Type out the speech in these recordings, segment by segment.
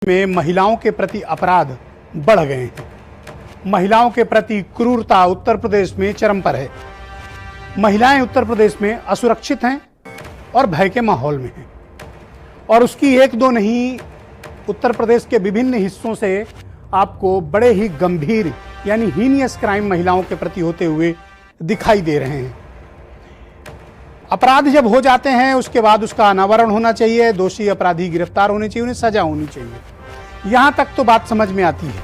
में महिलाओं के प्रति अपराध बढ़ गए हैं। महिलाओं के प्रति क्रूरता उत्तर प्रदेश में चरम पर है। महिलाएं उत्तर प्रदेश में असुरक्षित हैं और भय के माहौल में हैं, और उसकी एक दो नहीं, उत्तर प्रदेश के विभिन्न हिस्सों से आपको बड़े ही गंभीर यानी हीनियस क्राइम महिलाओं के प्रति होते हुए दिखाई दे रहे हैं। अपराध जब हो जाते हैं उसके बाद उसका अनावरण होना चाहिए, दोषी अपराधी गिरफ्तार होने चाहिए, उन्हें सजा होनी चाहिए। यहां तक तो बात समझ में आती है,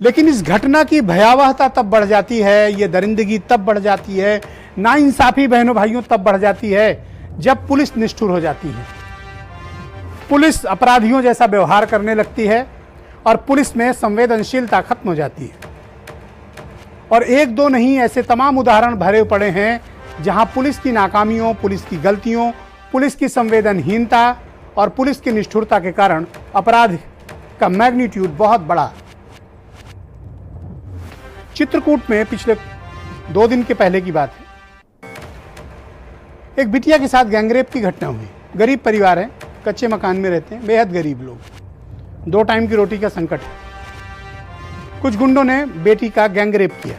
लेकिन इस घटना की भयावहता तब बढ़ जाती है, ये दरिंदगी तब बढ़ जाती है, नाइंसाफी बहनों भाइयों तब बढ़ जाती है जब पुलिस निष्ठुर हो जाती है। पुलिस अपराधियों जैसा व्यवहार करने लगती है और पुलिस में संवेदनशीलता खत्म हो जाती है। और एक दो नहीं, ऐसे तमाम उदाहरण भरे पड़े हैं जहां पुलिस की नाकामियों, पुलिस की गलतियों, पुलिस की संवेदनहीनता और पुलिस की निष्ठुरता के कारण अपराध का मैग्नीट्यूड बहुत बड़ा। चित्रकूट में पिछले 2 दिन के पहले की बात है, एक बिटिया के साथ गैंगरेप की घटना हुई। गरीब परिवार है, कच्चे मकान में रहते हैं, बेहद गरीब लोग, 2 टाइम की रोटी का संकट है। कुछ गुंडों ने बेटी का गैंगरेप किया।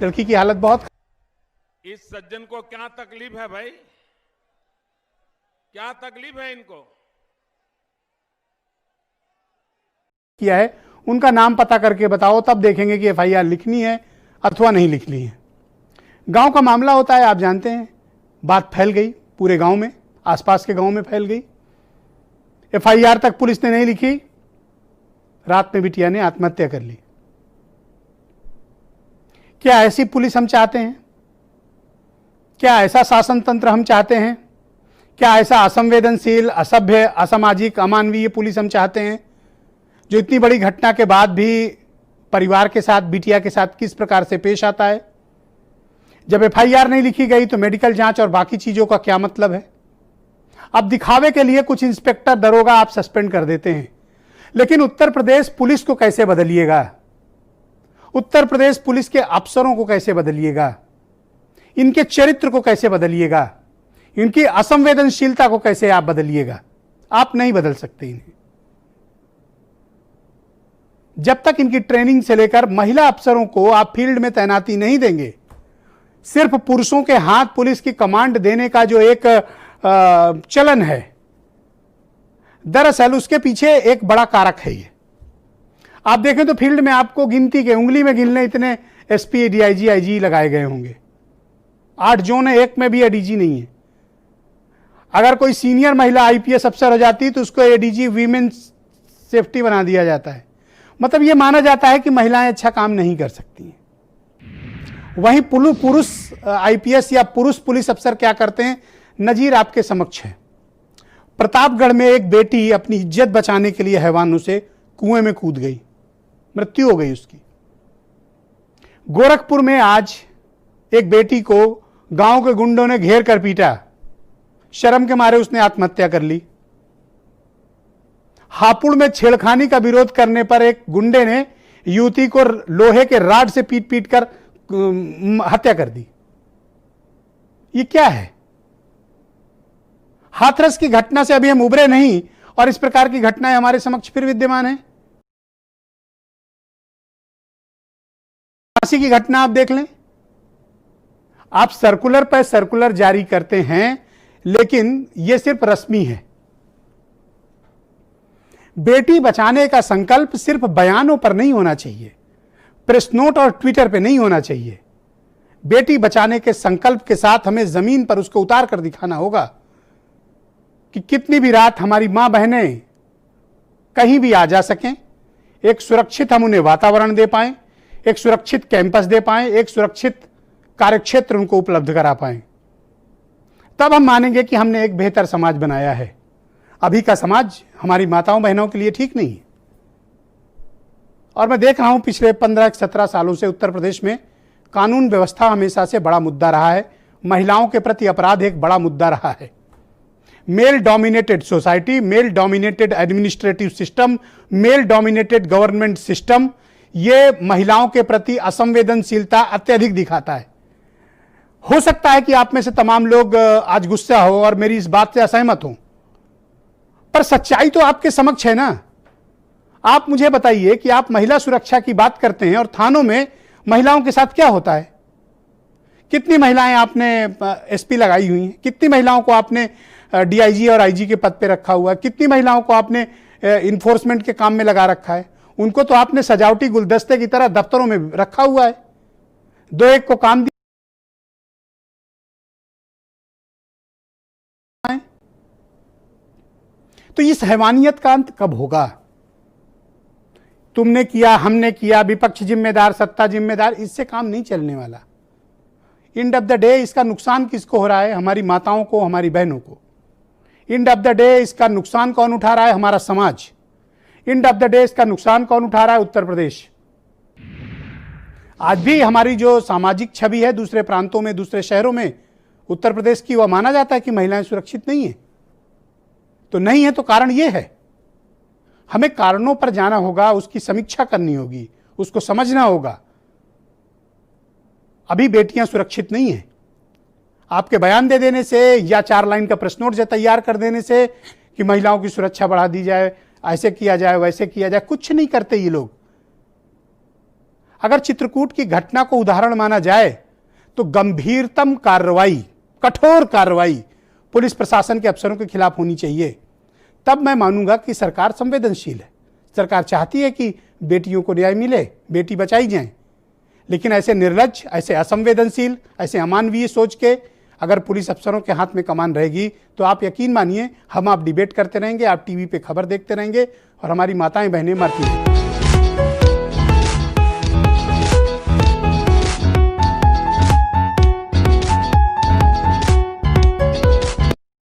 लड़की की हालत बहुत। इस सज्जन को क्या तकलीफ है भाई? क्या तकलीफ है इनको? किया है, उनका नाम पता करके बताओ, तब देखेंगे कि एफआईआर लिखनी है अथवा नहीं लिखनी है। गांव का मामला होता है, आप जानते हैं। बात फैल गई पूरे गांव में, आसपास के गांव में फैल गई। एफआईआर तक पुलिस ने नहीं लिखी, रात में बिटिया ने आत्महत्या कर ली। क्या ऐसी पुलिस हम चाहते हैं? क्या ऐसा शासन तंत्र हम चाहते हैं? क्या ऐसा असंवेदनशील, असभ्य, असामाजिक, अमानवीय पुलिस हम चाहते हैं, जो इतनी बड़ी घटना के बाद भी परिवार के साथ, बिटिया के साथ किस प्रकार से पेश आता है? जब एफआईआर नहीं लिखी गई तो मेडिकल जांच और बाकी चीजों का क्या मतलब है? अब दिखावे के लिए कुछ इंस्पेक्टर, दरोगा आप सस्पेंड कर देते हैं, लेकिन उत्तर प्रदेश पुलिस को कैसे बदलिएगा? उत्तर प्रदेश पुलिस के अफसरों को कैसे बदलिएगा? इनके चरित्र को कैसे बदलिएगा? इनकी असंवेदनशीलता को कैसे आप बदलिएगा? आप नहीं बदल सकते इन्हें। जब तक इनकी ट्रेनिंग से लेकर महिला अफसरों को आप फील्ड में तैनाती नहीं देंगे, सिर्फ पुरुषों के हाथ पुलिस की कमांड देने का जो एक चलन है, दरअसल उसके पीछे एक बड़ा कारक है। ये आप देखें तो फील्ड में आपको गिनती के, उंगली में गिनने इतने एसपी, डीआईजी, आईजी लगाए गए होंगे। 8 जोन है, एक में भी एडीजी नहीं है। अगर कोई सीनियर महिला आईपीएस अफसर हो जाती तो उसको एडीजी वीमेन सेफ्टी बना दिया जाता है। मतलब यह माना जाता है कि महिलाएं अच्छा काम नहीं कर सकती हैं। वहीं पुरुष आईपीएस या पुरुष पुलिस अफसर क्या करते हैं, नजीर आपके समक्ष है। प्रतापगढ़ में एक बेटी अपनी इज्जत बचाने के लिए हैवानों से कुएं में कूद गई, मृत्यु हो गई उसकी। गोरखपुर में आज एक बेटी को गांव के गुंडों ने घेर कर पीटा, शर्म के मारे उसने आत्महत्या कर ली। हापुड़ में छेड़खानी का विरोध करने पर एक गुंडे ने युवती को लोहे के राड से पीट पीट कर हत्या कर दी। ये क्या है? हाथरस की घटना से अभी हम उबरे नहीं और इस प्रकार की घटनाएं हमारे समक्ष फिर विद्यमान है। फांसी की घटना आप देख लें। आप सर्कुलर पर सर्कुलर जारी करते हैं, लेकिन यह सिर्फ रस्मी है। बेटी बचाने का संकल्प सिर्फ बयानों पर नहीं होना चाहिए, प्रेस नोट और ट्विटर पे नहीं होना चाहिए। बेटी बचाने के संकल्प के साथ हमें जमीन पर उसको उतार कर दिखाना होगा कि कितनी भी रात हमारी मां बहनें कहीं भी आ जा सकें, एक सुरक्षित हम उन्हें वातावरण दे पाएं, एक सुरक्षित कैंपस दे पाएं, एक सुरक्षित कार्यक्षेत्र उनको उपलब्ध करा पाएं। तब हम मानेंगे कि हमने एक बेहतर समाज बनाया है। अभी का समाज हमारी माताओं बहनों के लिए ठीक नहीं है। और मैं देख रहा हूं पिछले 15-17 सालों से उत्तर प्रदेश में कानून व्यवस्था हमेशा से बड़ा मुद्दा रहा है। महिलाओं के प्रति अपराध एक बड़ा मुद्दा रहा है। Male dominated society, male dominated administrative system, male dominated government system, यह महिलाओं के प्रति असंवेदनशीलता अत्यधिक दिखाता है। हो सकता है कि आप में से तमाम लोग आज गुस्सा हो और मेरी इस बात से असहमत हो। पर सच्चाई तो आपके समक्ष है ना। आप मुझे बताइए कि आप महिला सुरक्षा की बात करते हैं और थानों में महिलाओं के साथ क्या होता है? कितनी महिलाएं आपने एसपी लगाई हुई हैं? कितनी महिलाओं को आपने डीआईजी और आईजी के पद पे रखा हुआ है? कितनी महिलाओं को आपने इन्फोर्समेंट के काम में लगा रखा है? उनको तो आपने सजावटी गुलदस्ते की तरह दफ्तरों में रखा हुआ है। दो एक को काम दिया। तो इस हैवानियत का अंत कब होगा? तुमने किया, हमने किया, विपक्ष जिम्मेदार, सत्ता जिम्मेदार, इससे काम नहीं चलने वाला। एंड ऑफ द डे इसका नुकसान किसको हो रहा है? हमारी माताओं को, हमारी बहनों को। एंड ऑफ द डे इसका नुकसान कौन उठा रहा है? हमारा समाज। एंड ऑफ द डे इसका नुकसान कौन उठा रहा है? उत्तर प्रदेश। आज भी हमारी जो सामाजिक छवि है दूसरे प्रांतों में, दूसरे शहरों में, उत्तर प्रदेश की, वह माना जाता है कि महिलाएं सुरक्षित नहीं है। तो नहीं है तो कारण यह है। हमें कारणों पर जाना होगा, उसकी समीक्षा करनी होगी, उसको समझना होगा। अभी बेटियां सुरक्षित नहीं है। आपके बयान दे देने से या 4 लाइन का प्रश्न नोट तैयार कर देने से कि महिलाओं की सुरक्षा बढ़ा दी जाए, ऐसे किया जाए, वैसे किया जाए, कुछ नहीं करते ये लोग। अगर चित्रकूट की घटना को उदाहरण माना जाए तो गंभीरतम कार्रवाई, कठोर कार्रवाई पुलिस प्रशासन के अफसरों के खिलाफ होनी चाहिए। तब मैं मानूंगा कि सरकार संवेदनशील है। सरकार चाहती है कि बेटियों को न्याय मिले, बेटी बचाई जाए। लेकिन ऐसे निर्लज्ज, ऐसे असंवेदनशील, ऐसे अमानवीय सोच के अगर पुलिस अफसरों के हाथ में कमान रहेगी तो आप यकीन मानिए, हम आप डिबेट करते रहेंगे, आप टीवी पे खबर देखते रहेंगे और हमारी माताएं बहनें मरती रहेंगी।